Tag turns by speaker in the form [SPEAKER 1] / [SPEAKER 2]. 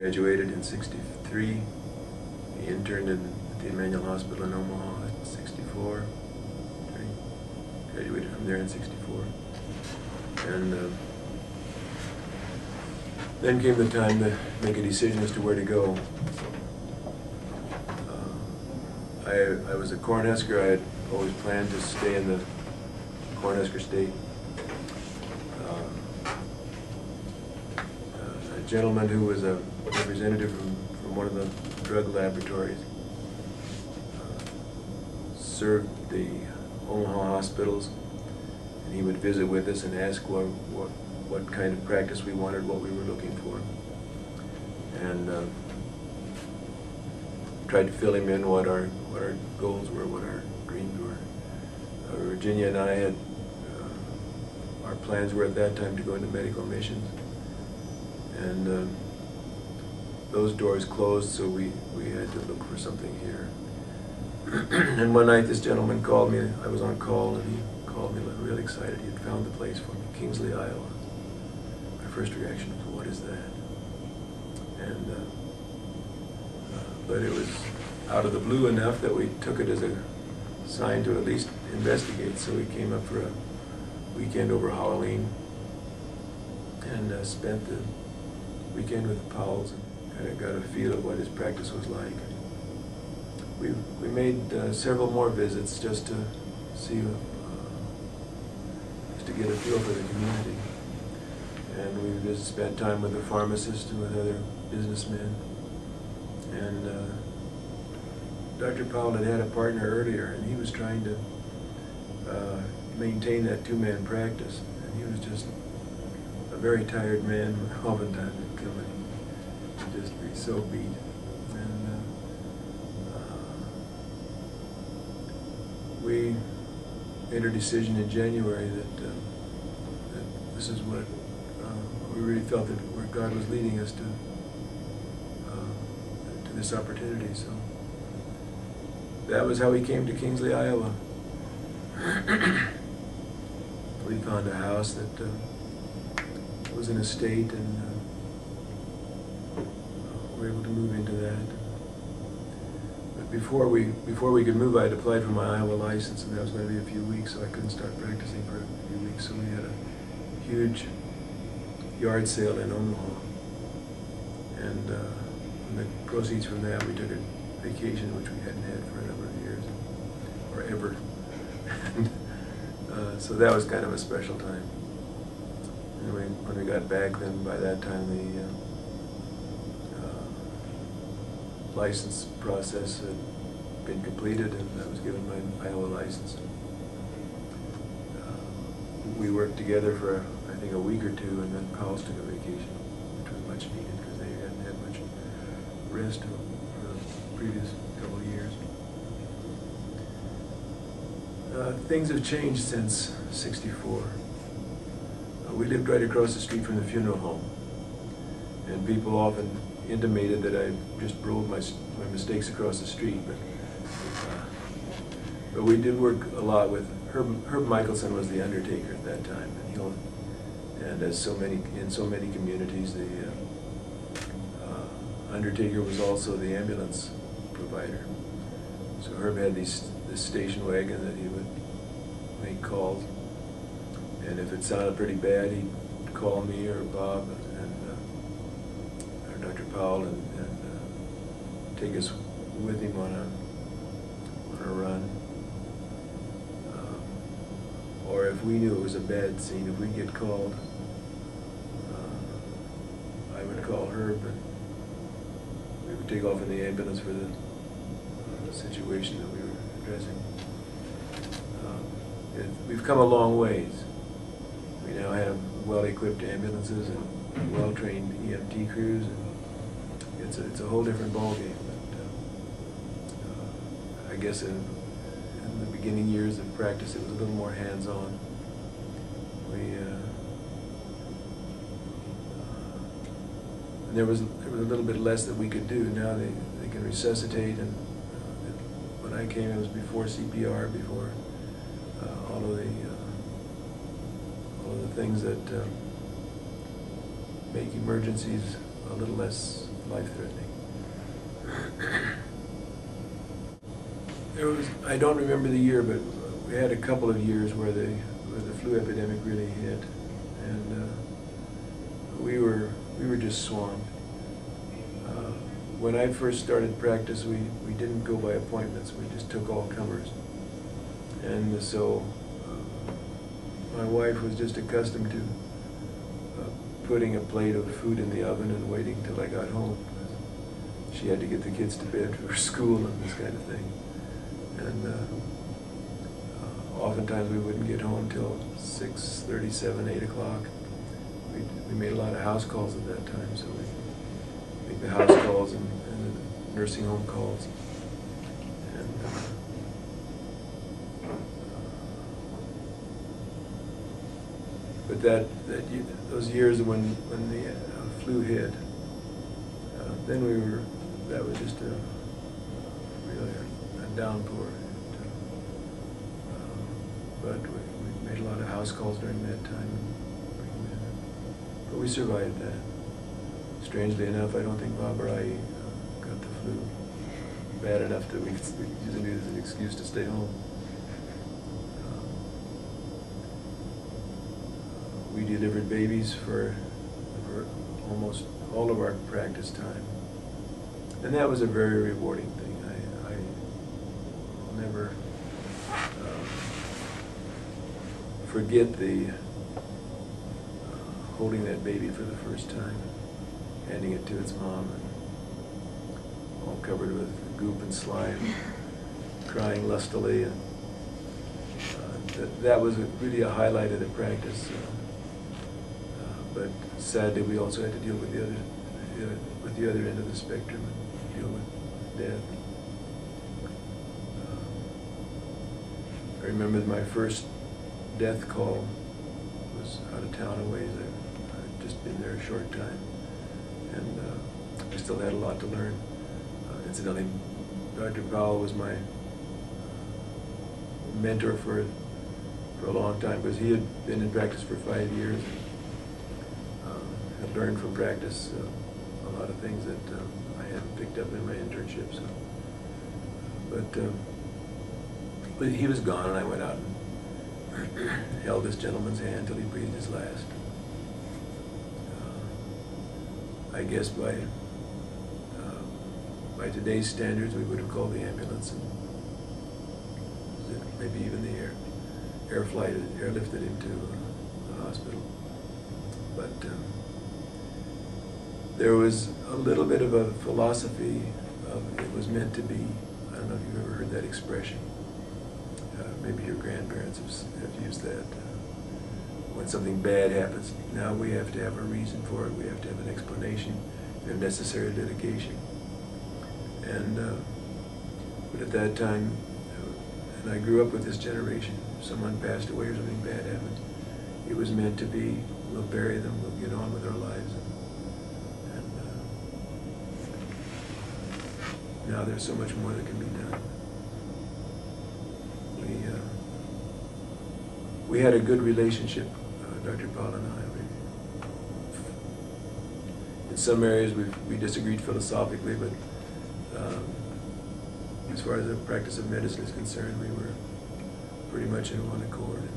[SPEAKER 1] Graduated in '63. He interned at the Emmanuel Hospital in Omaha in '64. Graduated from there in '64. And then came the time to make a decision as to where to go. I was a Cornhusker. I had always planned to stay in the Cornhusker State. A gentleman who was a representative from one of the drug laboratories served the Omaha hospitals, and he would visit with us and ask what kind of practice we wanted, what we were looking for, and tried to fill him in what our goals were, what our dreams were. Virginia and I had our plans were at that time to go into medical missions, and those doors closed, so we had to look for something here. And one night this gentleman called me. I was on call, and he called me really excited. He had found the place for me, Kingsley, Iowa. My first reaction was, what is that? And but it was out of the blue enough that we took it as a sign to at least investigate. So we came up for a weekend over Halloween and spent the weekend with the Powells and kind of got a feel of what his practice was like. We made several more visits just to see, just to get a feel for the community. And we just spent time with the pharmacist and with other businessmen. And Dr. Powell had a partner earlier, and he was trying to maintain that two-man practice. And he was just a very tired man, oftentimes would come and just be so beat. And we made our decision in January that this is what we really felt that where God was leading us to this opportunity. So that was how we came to Kingsley, Iowa. We found a house that was an estate, and we were able to move into that. But before we could move, I had applied for my Iowa license, and that was going to be a few weeks, so I couldn't start practicing for a few weeks. So we had a huge yard sale in Omaha, and the proceeds from that, we took a vacation, which we hadn't had for a number of years, or ever. And so that was kind of a special time. And when we got back, then by that time the license process had been completed, and I was given my Iowa license. We worked together for, I think, a week or two, and then Powell's took a vacation, which was much needed because they hadn't had much rest for the previous couple of years. Things have changed since '64. We lived right across the street from the funeral home, and people often intimated that I just rolled my mistakes across the street, but we did work a lot with Herb Michelson was the undertaker at that time, and as in so many communities, the undertaker was also the ambulance provider. So Herb had this station wagon that he would make calls, and if it sounded pretty bad, he'd call me or Bob or Dr. Powell and take us with him on a run. Or if we knew it was a bad scene, if we'd get called, I would call Herb, and we would take off in the ambulance for the situation that we were addressing. We've come a long ways. We now have well-equipped ambulances and well-trained EMT crews, and it's a whole different ballgame. But I guess in the beginning years of practice, it was a little more hands-on. There was a little bit less that we could do. Now they can resuscitate, and when I came, it was before CPR, before all of the things that make emergencies a little less life-threatening. I don't remember the year, but we had a couple of years where the flu epidemic really hit, and we were just swamped. When I first started practice, we didn't go by appointments. We just took all comers, and so my wife was just accustomed to putting a plate of food in the oven and waiting till I got home. She had to get the kids to bed for school and this kind of thing. And oftentimes we wouldn't get home till 6:30, 7, 8 o'clock. We made a lot of house calls at that time, so we make the house calls and the nursing home calls. And but those years when the flu hit, then that was just really a downpour. But we made a lot of house calls during that time. But we survived that. Strangely enough, I don't think Bob or I got the flu bad enough that we could use it as an excuse to stay home. We delivered babies for almost all of our practice time. And that was a very rewarding thing. I will never forget the holding that baby for the first time, handing it to its mom, and all covered with goop and slime, crying lustily. And that was really a highlight of the practice. But sadly, we also had to deal with the other end of the spectrum and deal with death. I remember my first death call was out of town a ways. I'd just been there a short time, and I still had a lot to learn. Incidentally, Dr. Powell was my mentor for a long time, because he had been in practice for 5 years. Had learned from practice a lot of things that I hadn't picked up in my internship. So, but he was gone, and I went out and held this gentleman's hand till he breathed his last. I guess by today's standards, we would have called the ambulance, and maybe even the airlifted him to the hospital. But there was a little bit of a philosophy of it was meant to be. I don't know if you've ever heard that expression. Maybe your grandparents have used that. When something bad happens, now we have to have a reason for it. We have to have an explanation and necessary litigation. And but at that time, and I grew up with this generation, if someone passed away or something bad happened, it was meant to be, we'll bury them, we'll get on with our lives. And now there's so much more that can be done. We had a good relationship, Dr. Paul and I. In some areas we disagreed philosophically, but as far as the practice of medicine is concerned, we were pretty much in one accord.